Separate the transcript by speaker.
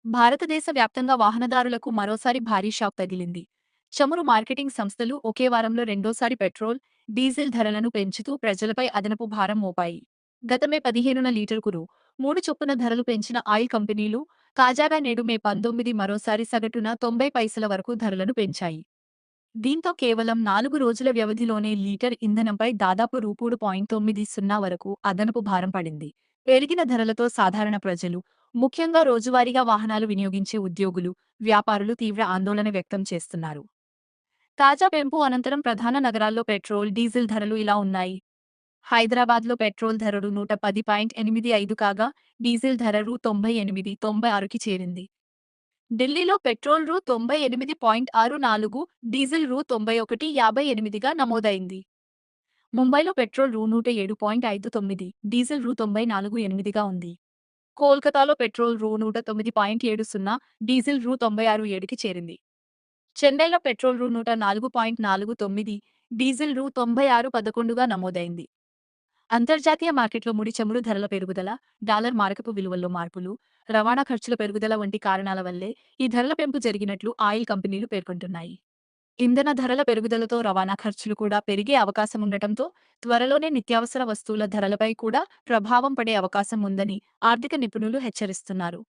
Speaker 1: భారతదేశ వ్యాప్తంగా వాహనదారులకు మరోసారి భారీ షాక్ తగిలింది. చమురు మార్కెటింగ్ సంస్థలు ఒకే వారంలో రెండోసారి పెట్రోల్, డీజిల్ ధరలను పెంచుతూ ప్రజలపై అదనపు భారం మోపాయి. గత మే 15న లీటరుకు రూ. 3 చొప్పున ధరలు పెంచిన ఆయిల్ కంపెనీలు తాజాగా నేడు మే 19 మరోసారి సగటున 90 పైసల వరకు ధరలను పెంచాయి. దీంతో కేవలం 4 రోజుల వ్యవధిలోనే లీటర్ ఇంధనంపై దాదాపు రూ. 3.90 వరకు అదనపు భారం పడింది. పెరిగిన ధరలతో సాధారణ ప్రజలు, ముఖ్యంగా రోజువారీగా వాహనాలు వినియోగించే ఉద్యోగులు, వ్యాపారులు తీవ్ర ఆందోళన వ్యక్తం చేస్తున్నారు. తాజా పెంపు అనంతరం ప్రధాన నగరాల్లో పెట్రోల్, డీజిల్ ధరలు ఇలా ఉన్నాయి. హైదరాబాద్లో పెట్రోల్ ధర రూ. 110.85 కాగా, డీజిల్ ధర రూ. 98.96కి చేరింది. ఢిల్లీలో పెట్రోల్ రూ. 98.64, డీజిల్ రూ. 91.58గా నమోదైంది. ముంబైలో పెట్రోల్ రూ. 107.59, డీజిల్ రూ. 94.8గా ఉంది. కోల్కతాలో పెట్రోల్ రూ. 109.70, డీజిల్ రూ. 96.7కి చేరింది. చెన్నైలో పెట్రోల్ రూ. 104.49, డీజిల్ రూ. 96.11గా నమోదైంది. అంతర్జాతీయ మార్కెట్లో ముడి చమురు ధరల పెరుగుదల, డాలర్ మారకపు విలువల్లో మార్పులు, రవాణా ఖర్చుల పెరుగుదల వంటి కారణాల వల్లే ఈ ధరల పెంపు జరిగినట్లు ఆయిల్ కంపెనీలు పేర్కొంటున్నాయి. ఇంధన ధరల పెరుగుదలతో రవాణా ఖర్చులు కూడా పెరిగే అవకాశముండటంతో త్వరలోనే నిత్యావసర వస్తువుల ధరలపై కూడా ప్రభావం పడే అవకాశం ఉందని ఆర్థిక నిపుణులు హెచ్చరిస్తున్నారు.